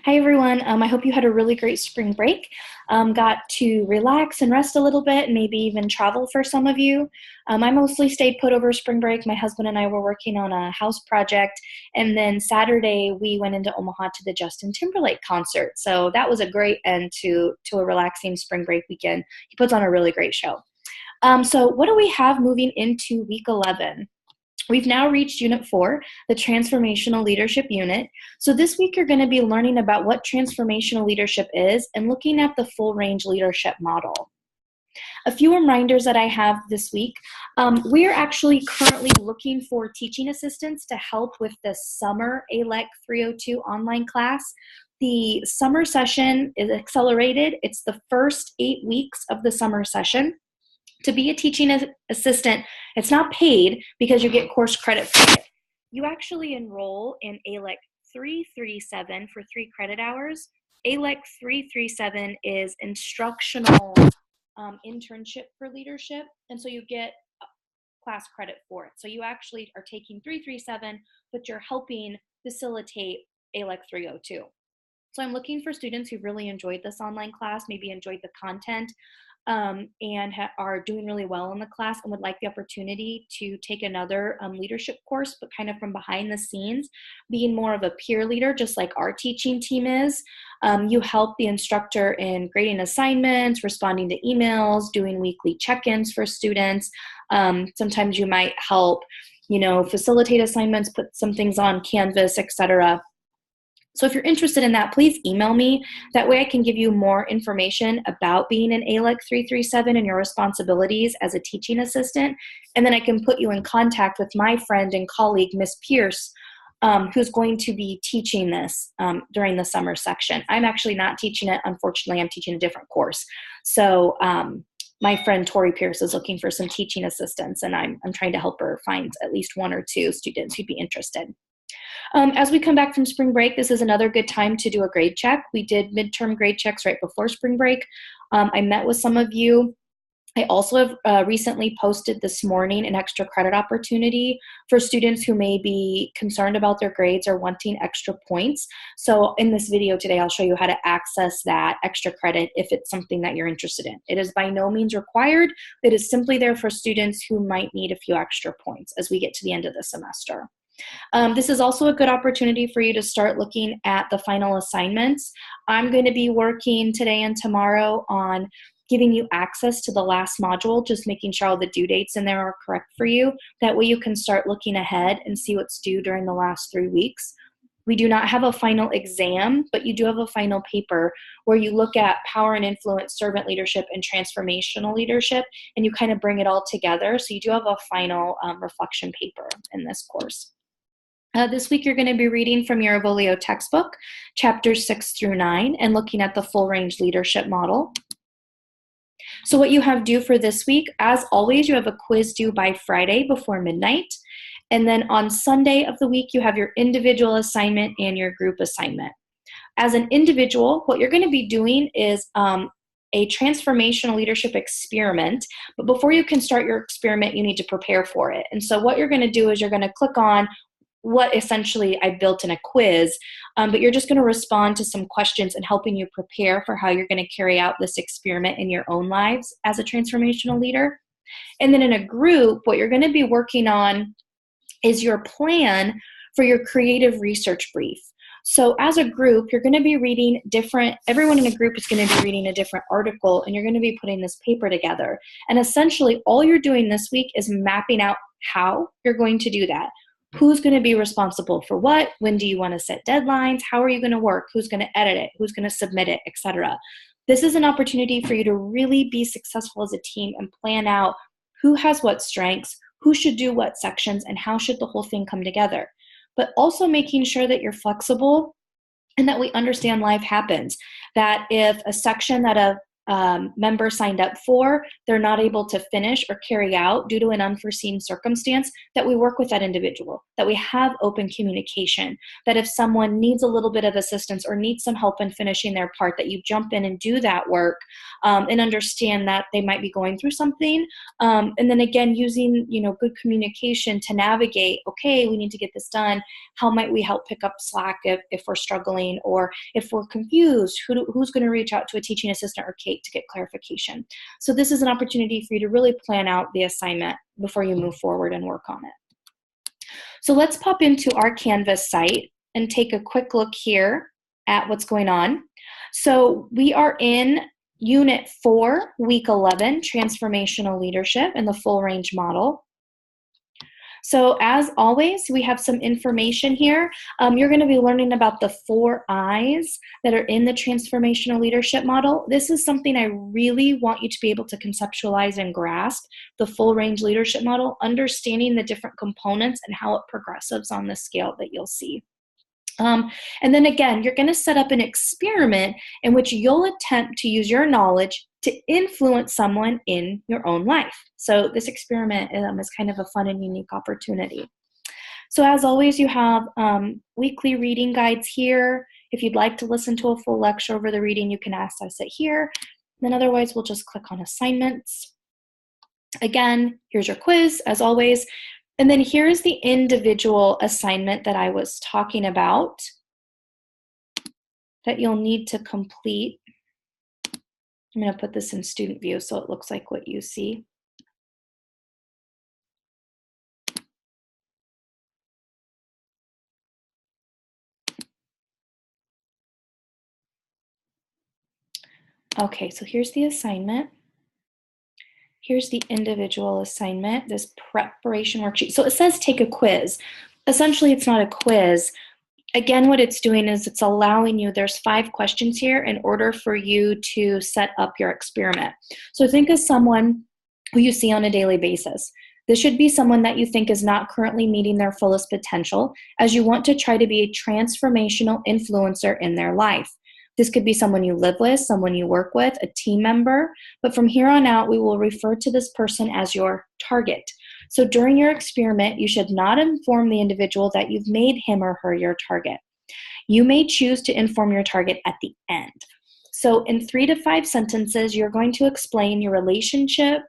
Hi, everyone. I hope you had a really great spring break. Got to relax and rest a little bit and maybe even travel for some of you. I mostly stayed put over spring break. My husband and I were working on a house project. And then Saturday, we went into Omaha to the Justin Timberlake concert. So that was a great end to a relaxing spring break weekend. He puts on a really great show. So what do we have moving into week 11? We've now reached Unit 4, the Transformational Leadership Unit. So this week you're going to be learning about what transformational leadership is and looking at the full range leadership model. A few reminders that I have this week. We're actually currently looking for teaching assistants to help with the summer ALEC 302 online class. The summer session is accelerated. It's the first 8 weeks of the summer session. To be a teaching assistant, it's not paid because you get course credit for it. You actually enroll in ALEC 337 for 3 credit hours. ALEC 337 is instructional internship for leadership, and so you get class credit for it. So you actually are taking 337, but you're helping facilitate ALEC 302. So I'm looking for students who really enjoyed this online class, maybe enjoyed the content, and are doing really well in the class and would like the opportunity to take another leadership course, but kind of from behind the scenes, being more of a peer leader, just like our teaching team is. You help the instructor in grading assignments, responding to emails, doing weekly check-ins for students. Sometimes you might help, facilitate assignments, put some things on Canvas, etc. So if you're interested in that, please email me. That way I can give you more information about being an ALEC 337 and your responsibilities as a teaching assistant. And then I can put you in contact with my friend and colleague, Miss Pierce, who's going to be teaching this during the summer section. I'm actually not teaching it. Unfortunately, I'm teaching a different course. So my friend Tori Pierce is looking for some teaching assistants, and I'm trying to help her find at least 1 or 2 students who'd be interested. As we come back from spring break, this is another good time to do a grade check. We did midterm grade checks right before spring break. I met with some of you. I also have recently posted this morning an extra credit opportunity for students who may be concerned about their grades or wanting extra points. So in this video today, I'll show you how to access that extra credit if it's something that you're interested in. It is by no means required. It is simply there for students who might need a few extra points as we get to the end of the semester. This is also a good opportunity for you to start looking at the final assignments. I'm going to be working today and tomorrow on giving you access to the last module, just making sure all the due dates in there are correct for you. That way you can start looking ahead and see what's due during the last 3 weeks. We do not have a final exam, but you do have a final paper where you look at power and influence, servant leadership, and transformational leadership, and you kind of bring it all together. So you do have a final reflection paper in this course. This week, you're going to be reading from your Avolio textbook, chapters 6 through 9, and looking at the full range leadership model. So what you have due for this week, as always, you have a quiz due by Friday before midnight. And then on Sunday of the week, you have your individual assignment and your group assignment. As an individual, what you're going to be doing is a transformational leadership experiment, but before you can start your experiment, you need to prepare for it. And so what you're going to do is you're going to click on what essentially I built in a quiz, but you're just going to respond to some questions and helping you prepare for how you're going to carry out this experiment in your own lives as a transformational leader. And then in a group, what you're going to be working on is your plan for your creative research brief. So as a group, you're going to be reading everyone in a group is going to be reading a different article, and you're going to be putting this paper together. And essentially, all you're doing this week is mapping out how you're going to do that. Who's going to be responsible for what? When do you want to set deadlines? How are you going to work? Who's going to edit it? Who's going to submit it, etc. This is an opportunity for you to really be successful as a team and plan out who has what strengths, who should do what sections, and how should the whole thing come together. But also making sure that you're flexible and that we understand life happens. That if a section that a member signed up for, they're not able to finish or carry out due to an unforeseen circumstance, that we work with that individual, that we have open communication, that if someone needs a little bit of assistance or needs some help in finishing their part, that you jump in and do that work, and understand that they might be going through something. And then again, using, good communication to navigate, okay, we need to get this done. How might we help pick up slack if we're struggling, or if we're confused, who's going to reach out to a teaching assistant or Kate to get clarification? So this is an opportunity for you to really plan out the assignment before you move forward and work on it. So let's pop into our Canvas site and take a quick look here at what's going on. So we are in Unit 4, Week 11, Transformational Leadership and the Full Range Model. So as always, we have some information here. You're going to be learning about the 4 I's that are in the Transformational Leadership Model. This is something I really want you to be able to conceptualize and grasp, the Full Range Leadership Model, understanding the different components and how it progresses on the scale that you'll see. And then again, you're going to set up an experiment in which you'll attempt to use your knowledge to influence someone in your own life. So this experiment is kind of a fun and unique opportunity. So as always, you have weekly reading guides here. If you'd like to listen to a full lecture over the reading, you can access it here. Then otherwise, we'll just click on assignments. Again, here's your quiz, as always. And then here's the individual assignment that I was talking about that you'll need to complete. I'm going to put this in student view so it looks like what you see. Okay, so here's the assignment. Here's the individual assignment, this preparation worksheet. So it says take a quiz. Essentially, it's not a quiz. Again, what it's doing is it's allowing you, there's 5 questions here in order for you to set up your experiment. So think of someone who you see on a daily basis. This should be someone that you think is not currently meeting their fullest potential, as you want to try to be a transformational influencer in their life. This could be someone you live with, someone you work with, a team member, but from here on out, we will refer to this person as your target. So during your experiment, you should not inform the individual that you've made him or her your target. You may choose to inform your target at the end. So in 3 to 5 sentences, you're going to explain your relationship,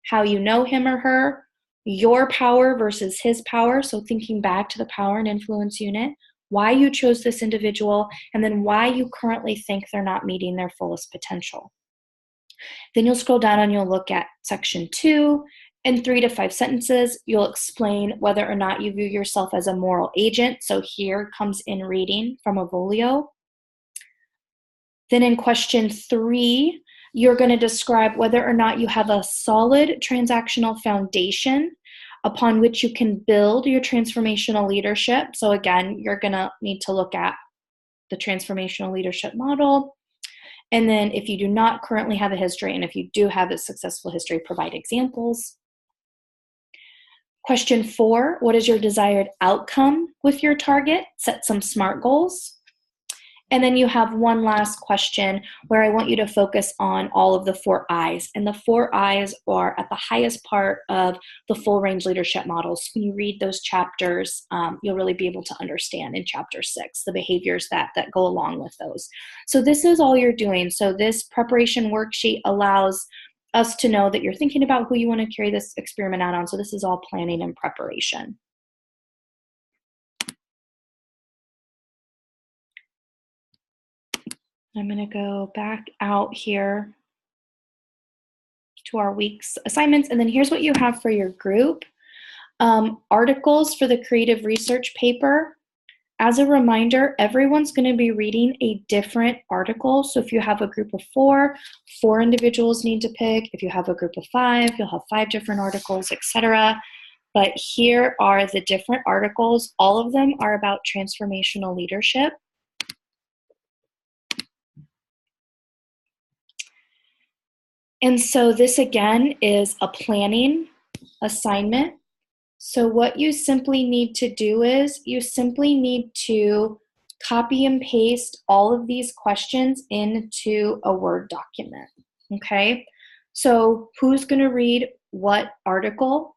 how you know him or her, your power versus his power, so thinking back to the power and influence unit, why you chose this individual, and then why you currently think they're not meeting their fullest potential. Then you'll scroll down and you'll look at section 2. In 3 to 5 sentences, you'll explain whether or not you view yourself as a moral agent. So here comes in reading from Avolio. Then in question 3, you're going to describe whether or not you have a solid transactional foundation upon which you can build your transformational leadership. So again, you're going to need to look at the transformational leadership model. And then if you do not currently have a history, and if you do have a successful history, provide examples. Question 4, what is your desired outcome with your target? Set some SMART goals. And then you have one last question where I want you to focus on all of the 4 I's. And the 4 I's are at the highest part of the full range leadership models. When you read those chapters, you'll really be able to understand in chapter 6 the behaviors that go along with those. So this is all you're doing. So this preparation worksheet allows us to know that you're thinking about who you want to carry this experiment out on. So this is all planning and preparation. I'm going to go back out here to our week's assignments. And then here's what you have for your group. Articles for the creative research paper. As a reminder, everyone's going to be reading a different article. So if you have a group of 4 individuals need to pick. If you have a group of 5, you'll have 5 different articles, etc. But here are the different articles. All of them are about transformational leadership. And so this again is a planning assignment. So what you simply need to do is you simply need to copy and paste all of these questions into a Word document. Okay, so who's going to read what article?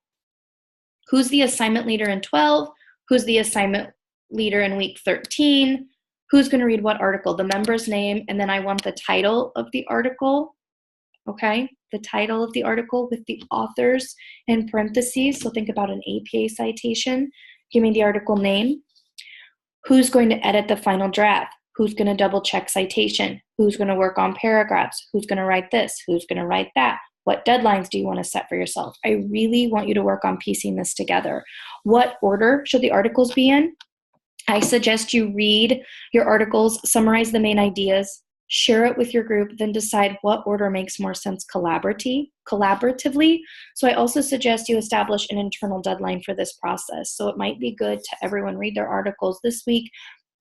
Who's the assignment leader in 12? Who's the assignment leader in week 13? Who's going to read what article? The member's name, and then I want the title of the article. Okay, the title of the article with the authors in parentheses. So think about an APA citation. Give me the article name. Who's going to edit the final draft? Who's going to double check citation? Who's going to work on paragraphs? Who's going to write this? Who's going to write that? What deadlines do you want to set for yourself? I really want you to work on piecing this together. What order should the articles be in? I suggest you read your articles, summarize the main ideas, share it with your group, then decide what order makes more sense collaboratively. So I also suggest you establish an internal deadline for this process. So it might be good to everyone read their articles this week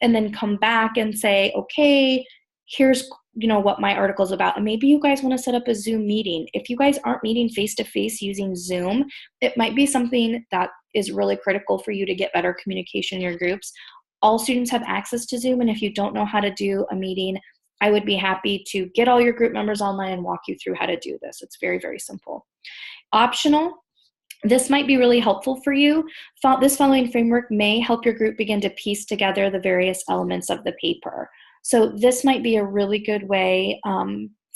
and then come back and say, okay, here's what my article is about. And maybe you guys want to set up a Zoom meeting. If you guys aren't meeting face-to-face using Zoom, it might be something that is really critical for you to get better communication in your groups. All students have access to Zoom, and if you don't know how to do a meeting, I would be happy to get all your group members online and walk you through how to do this. It's very, very simple. Optional, this might be really helpful for you. This following framework may help your group begin to piece together the various elements of the paper. So this might be a really good way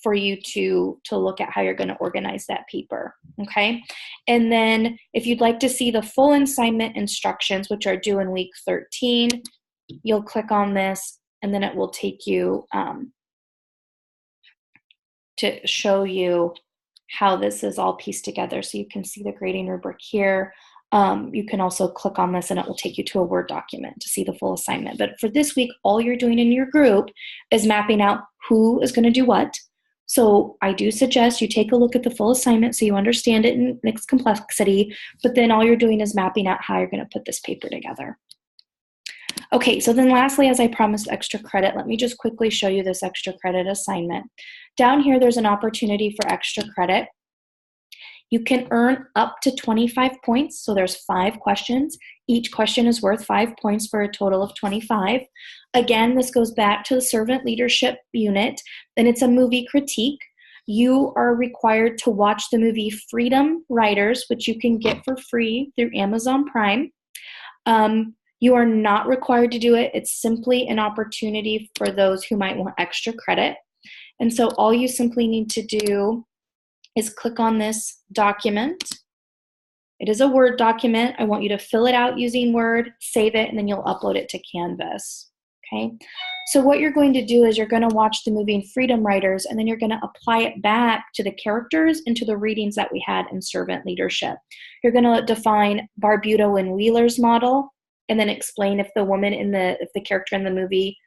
for you to look at how you're going to organize that paper, okay? And then if you'd like to see the full assignment instructions, which are due in week 13, you'll click on this, and then it will take you to show you how this is all pieced together. So you can see the grading rubric here. You can also click on this and it will take you to a Word document to see the full assignment. But for this week, all you're doing in your group is mapping out who is going to do what. So I do suggest you take a look at the full assignment so you understand it in its complexity, but then all you're doing is mapping out how you're going to put this paper together. Okay, so then lastly, as I promised extra credit, let me just quickly show you this extra credit assignment. Down here, there's an opportunity for extra credit. You can earn up to 25 points, so there's 5 questions. Each question is worth 5 points for a total of 25. Again, this goes back to the servant leadership unit, and it's a movie critique. You are required to watch the movie Freedom Writers, which you can get for free through Amazon Prime. You are not required to do it. It's simply an opportunity for those who might want extra credit. And so all you simply need to do is click on this document. It is a Word document. I want you to fill it out using Word, save it, and then you'll upload it to Canvas. Okay? So what you're going to do is you're going to watch the movie Freedom Writers, and then you're going to apply it back to the characters and to the readings that we had in servant leadership. You're going to define Barbuto and Wheeler's model, and then explain if the character in the movie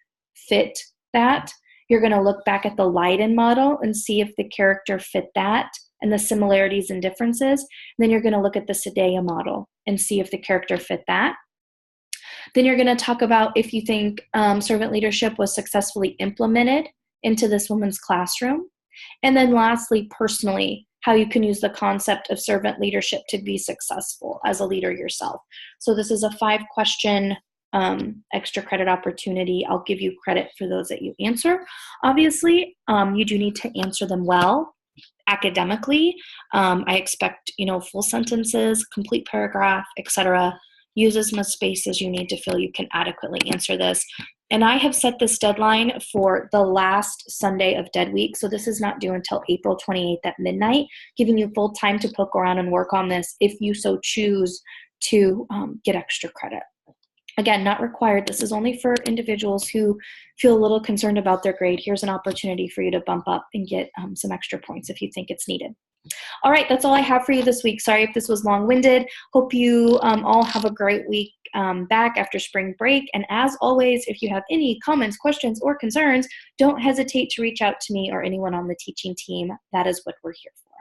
fit that. You're going to look back at the Leiden model and see if the character fit that and the similarities and differences. And then you're going to look at the Sedea model and see if the character fit that. Then you're going to talk about if you think servant leadership was successfully implemented into this woman's classroom. And then lastly, personally, how you can use the concept of servant leadership to be successful as a leader yourself. So this is a 5-question extra credit opportunity. I'll give you credit for those that you answer. Obviously, you do need to answer them well academically. I expect, full sentences, complete paragraph, etc. Use as much space as you need to feel you can adequately answer this. And I have set this deadline for the last Sunday of Dead Week, so this is not due until April 28th at midnight, giving you full time to poke around and work on this if you so choose to get extra credit. Again, not required. This is only for individuals who feel a little concerned about their grade. Here's an opportunity for you to bump up and get some extra points if you think it's needed. All right, that's all I have for you this week. Sorry if this was long-winded. Hope you all have a great week back after spring break. And as always, if you have any comments, questions, or concerns, don't hesitate to reach out to me or anyone on the teaching team. That is what we're here for.